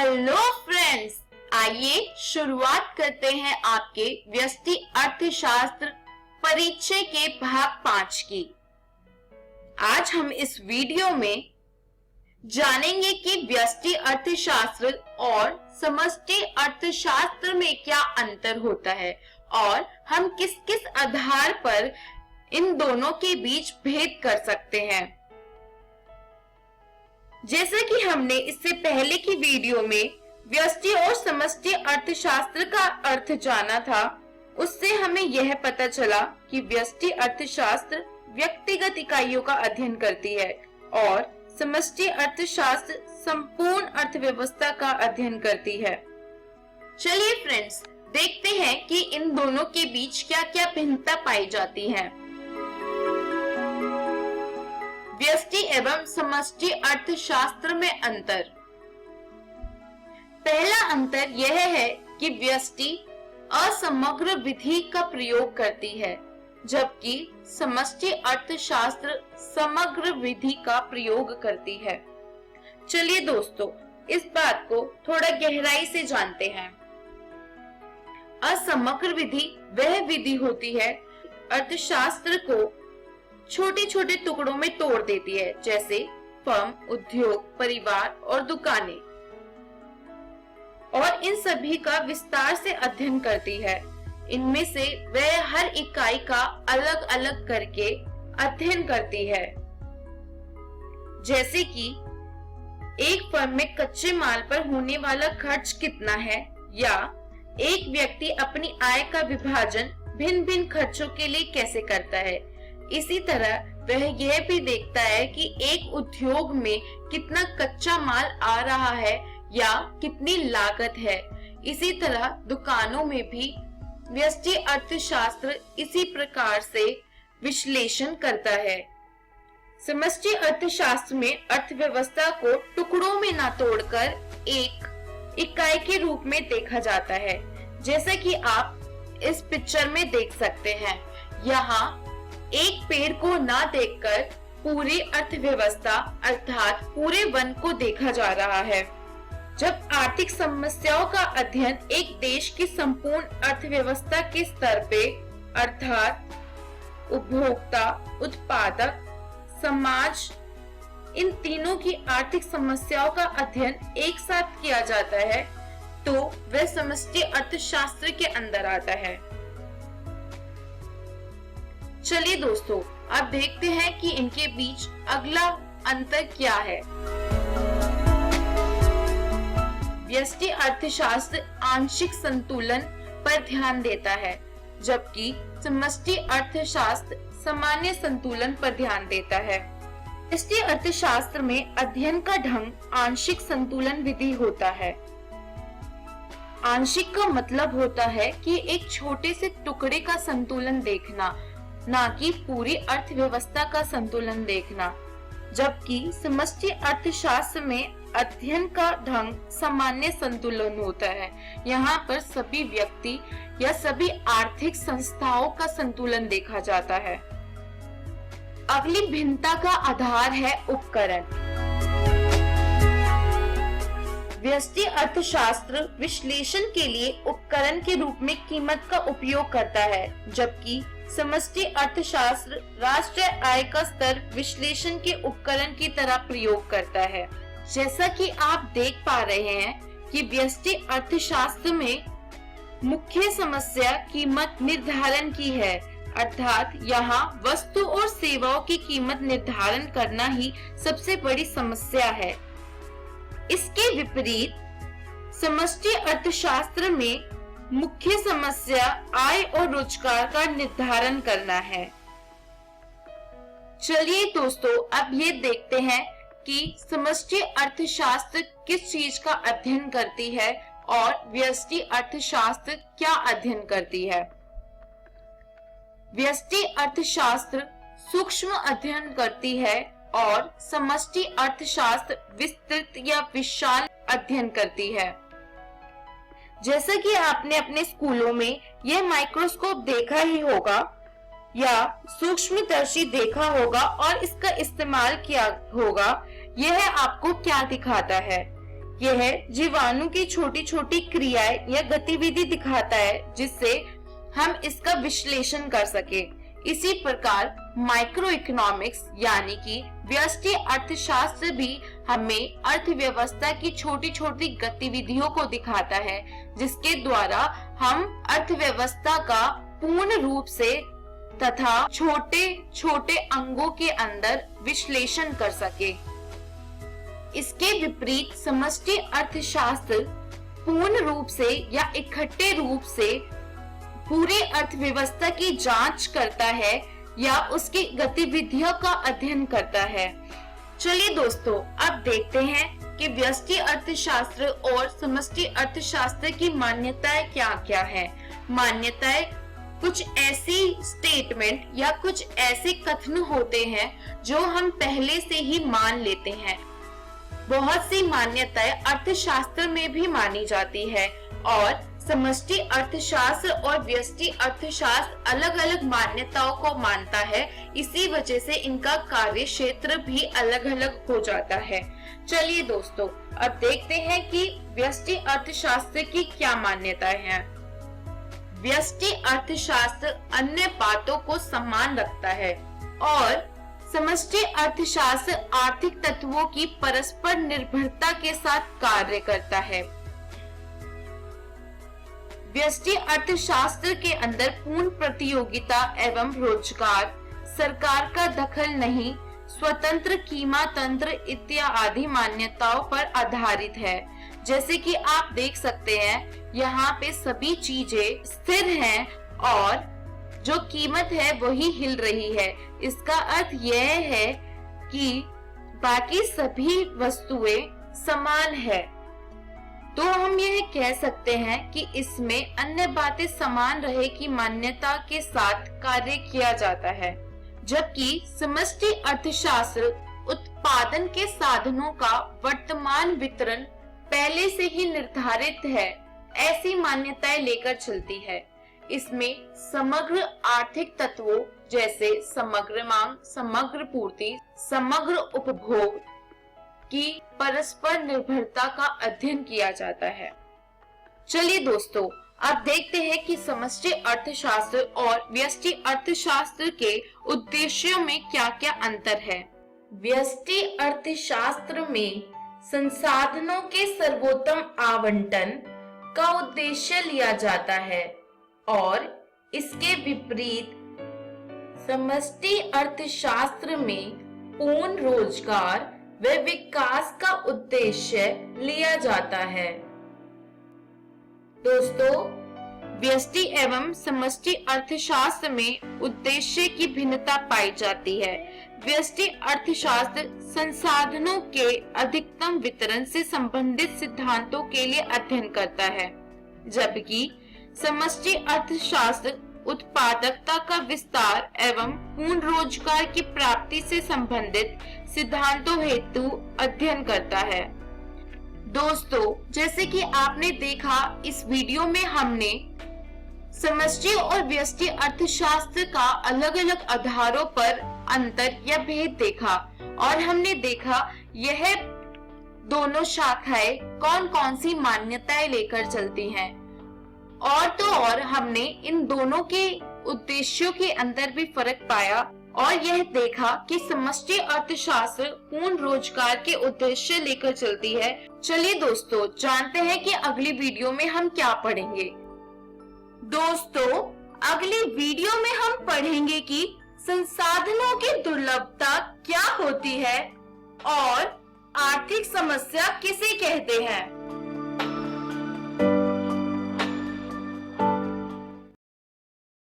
Hello friends, आइए शुरुआत करते हैं आपके व्यष्टि अर्थशास्त्र परिचय के भाग 5 की। आज हम इस वीडियो में जानेंगे कि व्यष्टि अर्थशास्त्र और समष्टि अर्थशास्त्र में क्या अंतर होता है और हम किस किस आधार पर इन दोनों के बीच भेद कर सकते हैं। जैसे कि हमने इससे पहले की वीडियो में व्यष्टि और समष्टि अर्थशास्त्र का अर्थ जाना था, उससे हमें यह पता चला कि व्यष्टि अर्थशास्त्र व्यक्तिगत इकाइयों का अध्ययन करती है और समष्टि अर्थशास्त्र संपूर्ण अर्थव्यवस्था का अध्ययन करती है। चलिए फ्रेंड्स, देखते हैं कि इन दोनों के बीच क्या क्या भिन्नता पाई जाती है। व्यष्टि एवं समष्टि अर्थशास्त्र में अंतर। पहला अंतर यह है कि व्यष्टि असमग्र विधि का प्रयोग करती है, जबकि समष्टि अर्थशास्त्र समग्र विधि का प्रयोग करती है। चलिए दोस्तों, इस बात को थोड़ा गहराई से जानते हैं। असमग्र विधि वह विधि होती है अर्थशास्त्र को छोटे छोटे टुकड़ों में तोड़ देती है, जैसे फर्म, उद्योग, परिवार और दुकानें, और इन सभी का विस्तार से अध्ययन करती है। इनमें से वह हर इकाई का अलग अलग करके अध्ययन करती है, जैसे कि एक फर्म में कच्चे माल पर होने वाला खर्च कितना है, या एक व्यक्ति अपनी आय का विभाजन भिन्न भिन्न खर्चों के लिए कैसे करता है। इसी तरह वह यह भी देखता है कि एक उद्योग में कितना कच्चा माल आ रहा है या कितनी लागत है। इसी तरह दुकानों में भी व्यष्टि अर्थशास्त्र इसी प्रकार से विश्लेषण करता है। समष्टि अर्थशास्त्र में अर्थव्यवस्था को टुकड़ों में न तोड़कर एक इकाई के रूप में देखा जाता है, जैसा कि आप इस पिक्चर में देख सकते हैं। यहाँ एक पेड़ को ना देखकर पूरी अर्थव्यवस्था अर्थात पूरे वन को देखा जा रहा है। जब आर्थिक समस्याओं का अध्ययन एक देश की संपूर्ण अर्थव्यवस्था के स्तर पे अर्थात उपभोक्ता, उत्पादक, समाज, इन तीनों की आर्थिक समस्याओं का अध्ययन एक साथ किया जाता है, तो वह समष्टि अर्थशास्त्र के अंदर आता है। चलिए दोस्तों, अब देखते हैं कि इनके बीच अगला अंतर क्या है। व्यष्टि अर्थशास्त्र आंशिक संतुलन पर ध्यान देता है, जबकि समष्टि अर्थशास्त्र सामान्य संतुलन पर ध्यान देता है। व्यष्टि अर्थशास्त्र में अध्ययन का ढंग आंशिक संतुलन विधि होता है। आंशिक का मतलब होता है कि एक छोटे से टुकड़े का संतुलन देखना, ना कि पूरी अर्थव्यवस्था का संतुलन देखना। जबकि समष्टि अर्थशास्त्र में अध्ययन का ढंग सामान्य संतुलन होता है। यहाँ पर सभी व्यक्ति या सभी आर्थिक संस्थाओं का संतुलन देखा जाता है। अगली भिन्नता का आधार है उपकरण। व्यष्टि अर्थशास्त्र विश्लेषण के लिए उपकरण के रूप में कीमत का उपयोग करता है, जबकि समष्टि अर्थशास्त्र राष्ट्रीय आय का स्तर विश्लेषण के उपकरण की तरह प्रयोग करता है। जैसा कि आप देख पा रहे हैं कि व्यष्टि अर्थशास्त्र में मुख्य समस्या कीमत निर्धारण की है, अर्थात यहाँ वस्तु और सेवाओं की कीमत निर्धारण करना ही सबसे बड़ी समस्या है। इसके विपरीत समष्टि अर्थशास्त्र में मुख्य समस्या आय और रोजगार का निर्धारण करना है। चलिए दोस्तों, अब ये देखते हैं कि समष्टि अर्थशास्त्र किस चीज का अध्ययन करती है और व्यष्टि अर्थशास्त्र क्या अध्ययन करती है। व्यष्टि अर्थशास्त्र सूक्ष्म अध्ययन करती है और समष्टि अर्थशास्त्र विस्तृत या विशाल अध्ययन करती है। जैसा कि आपने अपने स्कूलों में यह माइक्रोस्कोप देखा ही होगा या सूक्ष्मदर्शी देखा होगा और इसका इस्तेमाल किया होगा। यह आपको क्या दिखाता है? यह जीवाणु की छोटी छोटी क्रियाएं या गतिविधि दिखाता है जिससे हम इसका विश्लेषण कर सके। इसी प्रकार माइक्रो इकोनॉमिक्स यानी कि व्यष्टि अर्थशास्त्र भी हमें अर्थव्यवस्था की छोटी छोटी गतिविधियों को दिखाता है, जिसके द्वारा हम अर्थव्यवस्था का पूर्ण रूप से तथा छोटे छोटे अंगों के अंदर विश्लेषण कर सके। इसके विपरीत समष्टि अर्थशास्त्र पूर्ण रूप से या इकट्ठे रूप से पूरे अर्थव्यवस्था की जांच करता है या उसकी गतिविधियों का अध्ययन करता है। चलिए दोस्तों, अब देखते हैं कि व्यष्टि अर्थशास्त्र और समष्टि अर्थशास्त्र की मान्यताएं क्या क्या है। मान्यताएं कुछ ऐसी स्टेटमेंट या कुछ ऐसे कथन होते हैं जो हम पहले से ही मान लेते हैं। बहुत सी मान्यताएं अर्थशास्त्र में भी मानी जाती है और समष्टि अर्थशास्त्र और व्यष्टि अर्थशास्त्र अलग अलग मान्यताओं को मानता है। इसी वजह से इनका कार्य क्षेत्र भी अलग अलग हो जाता है। चलिए दोस्तों, अब देखते हैं कि व्यष्टि अर्थशास्त्र की क्या मान्यताएं हैं। व्यष्टि अर्थशास्त्र अन्य बातों को समान रखता है और समष्टि अर्थशास्त्र आर्थिक तत्वों की परस्पर निर्भरता के साथ कार्य करता है। व्यष्टि अर्थशास्त्र के अंदर पूर्ण प्रतियोगिता एवं रोजगार, सरकार का दखल नहीं, स्वतंत्र कीमा तंत्र इत्यादि मान्यताओं पर आधारित है। जैसे कि आप देख सकते हैं, यहाँ पे सभी चीजें स्थिर हैं और जो कीमत है वही हिल रही है। इसका अर्थ यह है कि बाकी सभी वस्तुएं समान है। तो हम यह कह सकते हैं कि इसमें अन्य बातें समान रहे की मान्यता के साथ कार्य किया जाता है, जबकि समष्टि अर्थशास्त्र उत्पादन के साधनों का वर्तमान वितरण पहले से ही निर्धारित है, ऐसी मान्यताएं लेकर चलती है। इसमें समग्र आर्थिक तत्वों जैसे समग्र मांग, समग्र पूर्ति, समग्र उपभोग की परस्पर निर्भरता का अध्ययन किया जाता है। चलिए दोस्तों, अब देखते हैं कि समष्टि अर्थशास्त्र और व्यष्टि अर्थशास्त्र के उद्देश्यों में क्या क्या अंतर है। व्यष्टि अर्थशास्त्र में संसाधनों के सर्वोत्तम आवंटन का उद्देश्य लिया जाता है और इसके विपरीत समष्टि अर्थशास्त्र में पूर्ण रोजगार व विकास का उद्देश्य लिया जाता है। दोस्तों, व्यष्टि एवं समष्टि अर्थशास्त्र में उद्देश्य की भिन्नता पाई जाती है। व्यष्टि अर्थशास्त्र संसाधनों के अधिकतम वितरण से संबंधित सिद्धांतों के लिए अध्ययन करता है, जबकि समष्टि अर्थशास्त्र उत्पादकता का विस्तार एवं पूर्ण रोजगार की प्राप्ति से संबंधित सिद्धांतों हेतु अध्ययन करता है। दोस्तों, जैसे कि आपने देखा, इस वीडियो में हमने समष्टि और व्यष्टि अर्थशास्त्र का अलग अलग आधारों पर अंतर या भेद देखा और हमने देखा यह दोनों शाखाएं कौन कौन सी मान्यताएं लेकर चलती हैं। और तो और हमने इन दोनों के उद्देश्यों के अंदर भी फर्क पाया और यह देखा कि समष्टि अर्थशास्त्र पूर्ण रोजगार के उद्देश्य लेकर चलती है। चलिए दोस्तों, जानते हैं कि अगली वीडियो में हम क्या पढ़ेंगे। दोस्तों, अगली वीडियो में हम पढ़ेंगे कि संसाधनों की दुर्लभता क्या होती है और आर्थिक समस्या किसे कहते हैं।